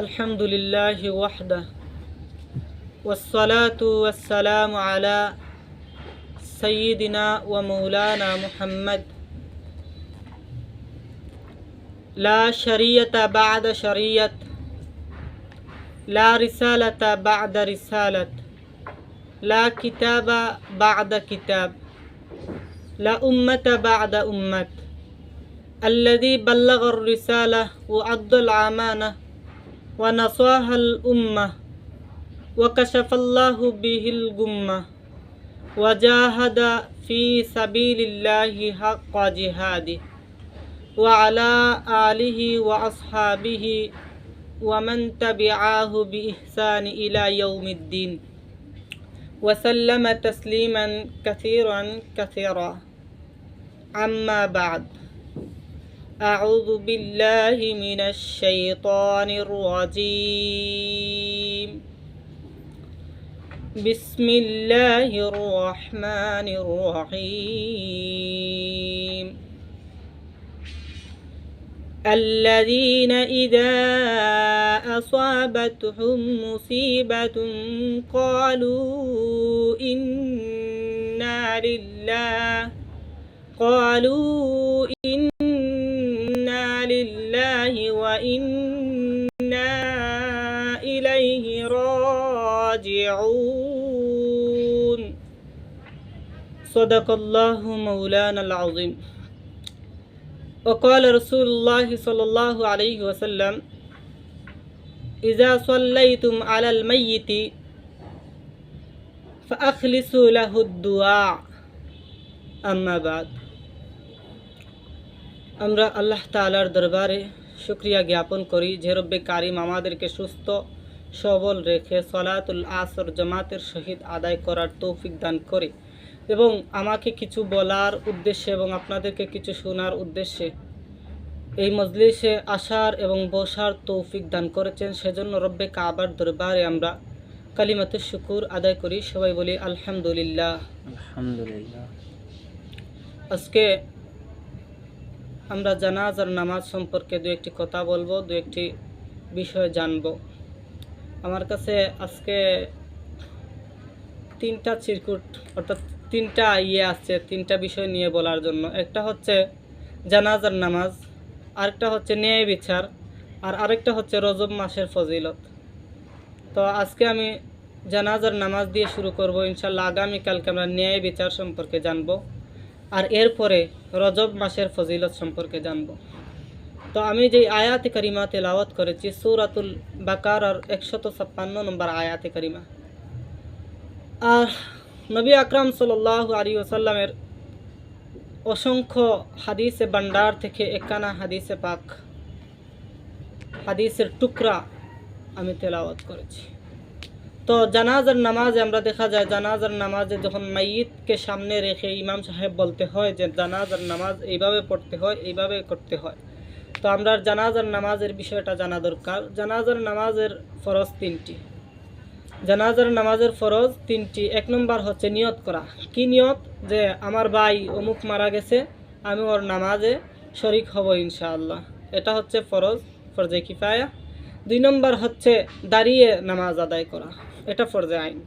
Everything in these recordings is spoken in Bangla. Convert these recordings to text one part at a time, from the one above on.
আলহামদুলিল্লাহি ওয়াহদাহ ওয়াসসালাতু ওয়াসসালামু আলা সাইয়্যিদিনা ওয়া মাওলানা মুহাম্মদ লা শরিয়তা বা'দা শরিয়ত লা রিসালাতা বা'দা রিসালাত লা কিতাবা বা'দা কিতাব লা উম্মাতা বা'দা উম্মাত আল্লাযী বাল্লাগার রিসালাহ ওয়া আদ্দাল আমানাহ ওয়া নাসাহাল উম্মাহ ওয়া কাশাফাল্লাহু বিহিল গুম্মাহ ওয়া জাহাদা ফি সাবিলিল্লাহি হাক্কা জিহাদিহি ওয়া আলা আলিহি ওয়া আসহাবিহি ওয়া মান তাবিআহু বিইহসানি ইলা ইয়াউমিদ্দিন ওয়া সাল্লামা তাসলিমান কাসীরান কাসীরা আম্মা বা'দ আউযু বিল্লাহি মিনাশ শাইতানির রাজীম বিসমিল্লাহির রহমানির রহিম الذين إذا أصابتهم مصيبة قالوا إنا لله وإنا إليه راجعون صدق الله مولانا العظيم وقال رسول الله صلى الله عليه وسلم إذا صليتم على الميت فأخلصوا له الدعاء أما بعد আমরা আল্লাহ তাআলার দরবারে শুকরিয়া জ্ঞাপন করি যে রব্বে কারিম আমাদেরকে সুস্থ সবল রেখে সলাতুল আসর জামাতের সহিত আদায় করার তৌফিক দান করে এবং আমাকে কিছু বলার উদ্দেশ্যে এবং আপনাদেরকে কিছু শোনার উদ্দেশ্যে এই মজলিসে আসার এবং বসার তৌফিক দান করেছেন। সেজন্য রব্বে কাবার দরবারে আমরা কালিমাতে শুকুর আদায় করি। সবাই বলি আলহামদুলিল্লাহ। আলহামদুলিল্লাহ। আজকে আমরা জানাজার নামাজ সম্পর্কে দু একটি কথা বলবো, দু একটি বিষয় জানব। আমার কাছে আজকে তিনটা চিরকুট অর্থাৎ তিনটা আছে, তিনটা বিষয় নিয়ে বলার জন্য। একটা হচ্ছে জানাজার নামাজ, আরেকটা হচ্ছে ন্যায় বিচার, আর আরেকটা হচ্ছে রজব মাসের ফজিলত। তো আজকে আমি জানাজার নামাজ দিয়ে শুরু করব ইনশাল্লাহ। আগামীকালকে আমরা ন্যায় বিচার সম্পর্কে জানব, আর এরপরে রজব মাসের ফজিলত সম্পর্কে জানব। তো আমি যেই আয়াতে কারিমা তেলাওয়াত করেছি সূরাতুল বাকারার 156 নম্বর আয়াতে কারিমা। আর নবী আকরাম সাল্লাল্লাহু আলাইহি ওয়াসাল্লামের অসংখ্য হাদিসে ভান্ডার থেকে একখানা হাদিসে পাক, হাদিসের টুকরা আমি তেলাওয়াত করেছি। তো জানাজার নামাজে আমরা দেখা যায়, জানাজার নামাজে যখন মাইয়িতকে সামনে রেখে ইমাম সাহেব বলতে হয় যে জানাজার নামাজ এইভাবে পড়তে হয়, এইভাবে করতে হয়। তো আমরা জানাজার নামাজের বিষয়টা জানা দরকার। জানাজার নামাজের ফরজ তিনটি। জানাজার নামাজের ফরজ তিনটি। এক নম্বর হচ্ছে নিয়ত করা। কি নিয়ত? যে আমার ভাই অমুক মারা গেছে, আমি ওর নামাজে শরিক হব ইনশাআল্লাহ। এটা হচ্ছে ফরজ, ফরজে কিফায়া। 2 নম্বর হচ্ছে দাঁড়িয়ে নামাজ আদায় করা, এটা ফরজে আইন।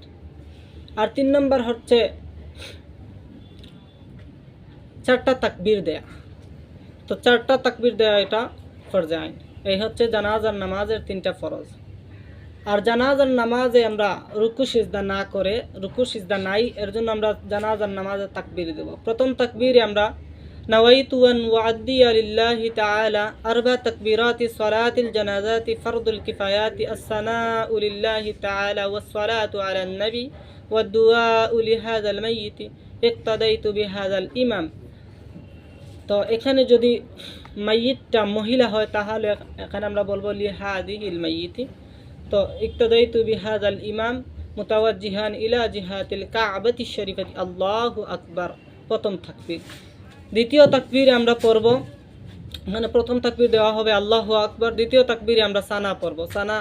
আর 3 নম্বর হচ্ছে 4টা তাকবীর দেয়া। তো 4টা তাকবীর দেয়া এটা ফরজে আইন। এই হচ্ছে জানাজার নামাজের 3টা ফরজ। আর জানাজার নামাজে আমরা রুকু সিজদা না করে, রুকু সিজদা নাই, এর জন্য আমরা জানাজার নামাজে তাকবীর দেব। প্রথম তাকবীরে আমরা নাওয়াইতু আন ওয়াদ্দিয়া লিল্লাহি তাআলা আরবা তাকবীরাতি সলাতিল জানাজাতি ফরদুল কিফায়াতি আসসানাউ লিল্লাহি তাআলা ওয়াস সালাতু আলান নবী ওয়াদ দুআউ লিহাযাল মাইয়িত ইক্তাদাইতু বিহাযাল ইমাম। তো এখানে যদি মাইয়িতটা মহিলা হয় তাহলে এখানে আমরা বলবো লিহাদিহিল মাইয়িত। তো ইক্তাদাইতু বিহাযাল ইমাম মুতাওয়াজ্জিহান ইলা জিহাতিল কাবাতিশ শরীফাতি আল্লাহু আকবার, প্রথম তাকবীর। দ্বিতীয় তাকবীরে আমরা পড়ব, মানে প্রথম তাকবীর দেওয়া হবে আল্লাহু আকবার। দ্বিতীয় তাকবীরে আমরা সানা পড়ব। সানা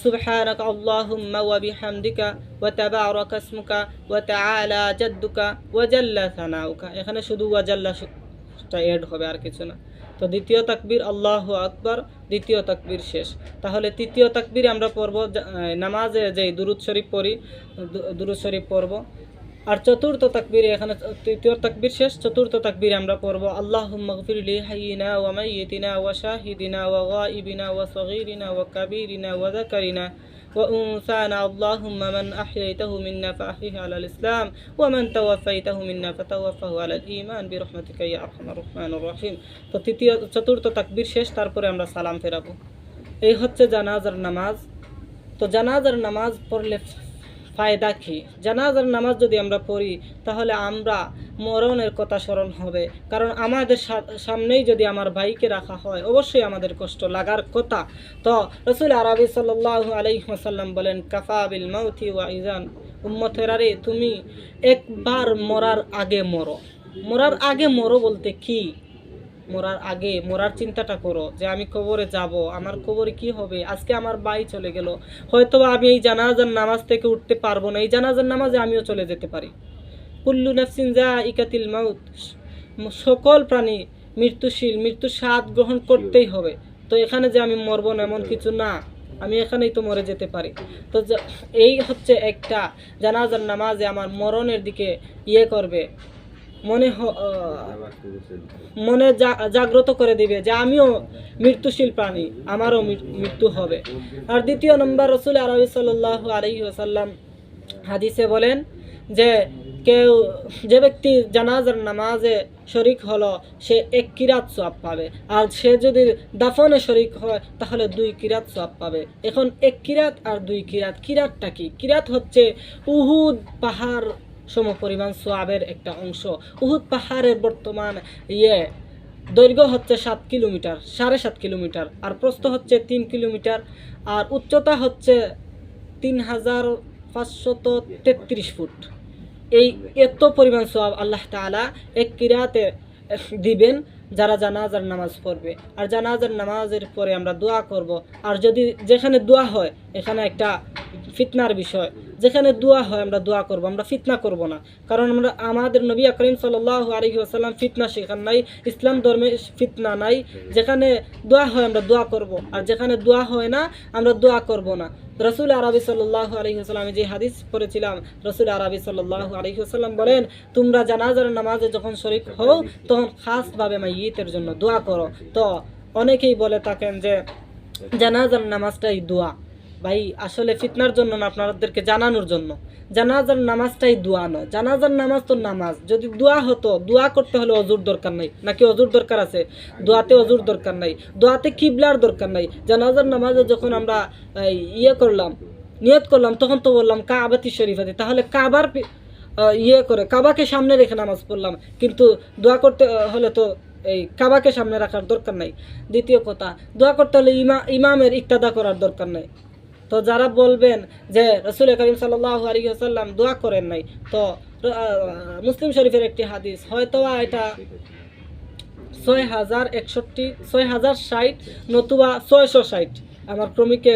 সুবহানাকা আল্লাহুম্মা ওয়া বিহামদিকা ওয়া তাবারাকা ইসমুকা ওয়া তাআলা জাদ্দুকা ওয়া জাল্লা সানাউকা। এখানে শুধু ওয়া জাল্লা এড হবে, আর কিছু না। তো দ্বিতীয় তাকবীর আল্লাহু আকবার, দ্বিতীয় তাকবীর শেষ। তাহলে তৃতীয় তাকবীর আমরা পড়ব নামাজে যে দুরূদ শরীফ পড়ি, দুরূদ শরীফ পড়ব। আর চতুর্থ তাকবীরে, এখানে তৃতীয় তাকবীর শেষ, চতুর্থ তাকবীরে আমরা পড়ব আল্লাহুম্মা গফির লি হাইয়িনা ওয়া মাইয়িতিনা ওয়া শাহিদিনা ওয়া গায়িবিনা ওয়া সগীরিনা ওয়া কাবীরিনা ওয়া যাকারিনা ওয়া উনসানা আল্লাহুম্মা মান আহইয়াইতাহু মিন্না ফাআহইহি আলাল ইসলাম ওয়া মান তাওয়াফাইতাহু মিন্না ফাতাওয়াফাহু আলাল ঈমান বিরহমাতিকা ইয়া আরহামার রাহমানির রহিম। তো চতুর্থ তাকবীর শেষ, তারপরে আমরা সালাম ফেরাবো। এই হচ্ছে জানাজার নামাজ। তো জানাজার নামাজ পড়লে ফায়দা কি? জানাজার নামাজ যদি আমরা পড়ি তাহলে আমরা মরণের কথা স্মরণ হবে, কারণ আমাদের সামনেই যদি আমার ভাইকে রাখা হয় অবশ্যই আমাদের কষ্ট লাগার কথা। তো রাসূল আরবি সাল্লাল্লাহু আলাইহি ওয়াসাল্লাম বলেন, কাফা বিল মাউতি ওয়া ইজান, উম্মতেরারে তুমি একবার মরার আগে মরো। মরার আগে মরো বলতে কি? মরার আগে মরার চিন্তাটা করো যে আমি কবরে যাব, আমার কবরে কি হবে, আজকে আমার ভাই চলে গেল, হয়তো আমি এই জানাজার নামাজ থেকে উঠতে পারবো না, এই জানাজার নামাজে আমিও চলে যেতে পারি। কুল্লু নাফসিন যায়িকাতুল মাউত, সকল প্রাণী মৃত্যুশীল, মৃত্যুর স্বাদ গ্রহণ করতেই হবে। তো এখানে যে আমি মরবো না এমন কিছু না, আমি এখানেই তো মরে যেতে পারি। তো এই হচ্ছে একটা জানাজার নামাজে আমার মরণের দিকে করবে, মনে জাগ্রত করে দিবে যে আমিও মৃত্যুশীল প্রাণী, আমারও মৃত্যু হবে। আর দ্বিতীয় নম্বর, রাসূল আরবি সাল্লাল্লাহু আলাইহি ওয়াসাল্লাম হাদিসে বলেন যে যে ব্যক্তি জানাজার নামাজে শরিক হলো সে 1 কিরাত সওয়াব পাবে, আর সে যদি দাফনে শরিক হয় তাহলে 2 কিরাত সওয়াব পাবে। এখন 1 কিরাত আর 2 কিরাত, কিরাতটা কি? কিরাত হচ্ছে উহুদ পাহাড় সমপরিমাণ সোয়াবের একটা অংশ। উহুদ পাহাড়ের বর্তমান দৈর্ঘ্য হচ্ছে 7 কিলোমিটার, 7.5 কিলোমিটার, আর প্রস্থ হচ্ছে 3 কিলোমিটার, আর উচ্চতা হচ্ছে 3533 ফুট। এই এত পরিমাণ সোয়াব আল্লাহ তাআলা 1 কিরাতে দিবেন যারা জানাজার নামাজ পড়বে। আর জানাজার নামাজের পরে আমরা দোয়া করব। আর যদি যেখানে দোয়া হয়, এখানে একটা ফিতনার বিষয়, যেখানে দোয়া হয় আমরা দোয়া করব, আমরা ফিতনা করব না, কারণ আমাদের নবী আকরাম সাল্লাল্লাহু আলাইহি ওয়াসাল্লাম ফিতনা শেখান নাই, ইসলাম ধর্মে ফিতনা নাই। যেখানে দোয়া হয় আমরা দোয়া করব, আর যেখানে দোয়া হয় না আমরা দোয়া করব না। রাসূল আরবি সাল্লাল্লাহু আলাইহি ওয়াসাল্লাম যে হাদিস পড়েছিলাম, রাসূল আরবি সাল্লাল্লাহু আলাইহি ওয়াসাল্লাম বলেন, তোমরা জানাজার নামাজে যখন শরীক হও তখন খাসভাবে মাইয়িতের জন্য দোয়া করো। তো অনেকেই বলে থাকেন যে জানাজার নামাজটাই দোয়া। ভাই আসলে ফিতনার জন্য না, আপনাদেরকে জানানোর জন্য। জানাজার নামাজটাই দোয়া নয়, জানাজার নামাজ তো নামাজ। যদি দোয়া হতো, দোয়া করতে হলে অজুর দরকার নাই, নাকি অজুর দরকার আছে? দোয়াতে অজুর দরকার নাই, দোয়াতে কিবলার দরকার নাই। জানাজার নামাজে যখন আমরা করলাম, নিয়ত করলাম, তখন তো বললাম কাবাতি শরীফাতে, তাহলে কাবার করে কাবাকে সামনে রেখে নামাজ পড়লাম, কিন্তু দোয়া করতে হলে তো এই কাবাকে সামনে রাখার দরকার নাই। দ্বিতীয় কথা, দোয়া করতে হলে ইমামের ইক্তাদা করার দরকার নাই। তো যারা বলবেন যে রাসূল করিম সাল্লাল্লাহু আলাইহি ওয়াসাল্লাম দোয়া করেন নাই, তো মুসলিম শরীফের একটি হাদিস, হয়তো এটা 6060 নতুবা 660, আমার ক্রমিকে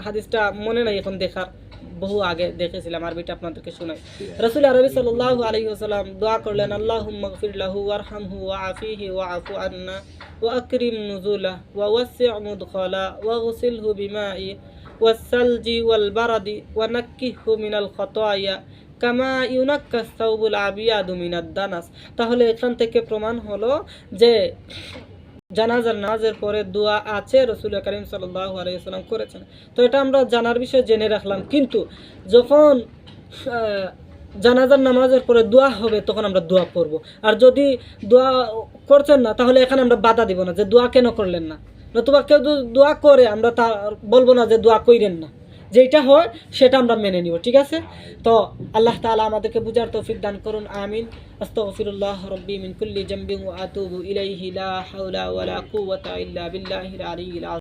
হাদিসটা মনে নাই এখন, দেখার বহু আগে দেখেছিলাম, আরবিটা আপনাদেরকে শোনাই। রাসূল আরবি সাল্লাল্লাহু আলাইহি ওয়াসাল্লাম দোয়া করলেন, আল্লাহুম্মা গফির লাহু ওয়ারহামহু ওয়াআফিহি ওয়াআফু আন্না ওয়া আকরিম নুজুলাহু ওয়া ওয়াসি' মুদখালা ওয়া গসিলহু বিমাই ওয়াসসালজি ওয়াল বারাদি ওয়া নাক্কিহু মিনাল খাতায়া কামা ইউনাক্কাস সাওবুল আবিয়াদু মিনাদ দানাস। তাহলে এখান থেকে প্রমাণ হলো যে জানাজার নামাজের পরে দোয়া আছে, রাসূল করিম সাল্লাল্লাহু আলাইহি ওয়াসাল্লাম করেছেন। তো এটা আমরা জানার বিষয় জেনে রাখলাম, কিন্তু যখন জানাজার নামাজের পরে দোয়া হবে তখন আমরা দোয়া করব। আর যদি দোয়া করছেন না তাহলে এখানে আমরা বাধা দিব না যে দোয়া কেন করলেন না, নতুবা কেউ দোয়া করে আমরা তা বলবো না যে দোয়া কইরেন না, যেটা হয় সেটা আমরা মেনে নিব, ঠিক আছে? তো আল্লাহ তাআলা আমাদেরকে বুঝার তৌফিক দান করুন, আমিন। আস্তাগফিরুল্লাহ রাব্বি মিন কুল্লি জামবিন ওয়া আতুবু ইলাইহি লা হাওলা ওয়া লা কুওয়াতা ইল্লা বিল্লাহিল আলিয়্যিল আযীম।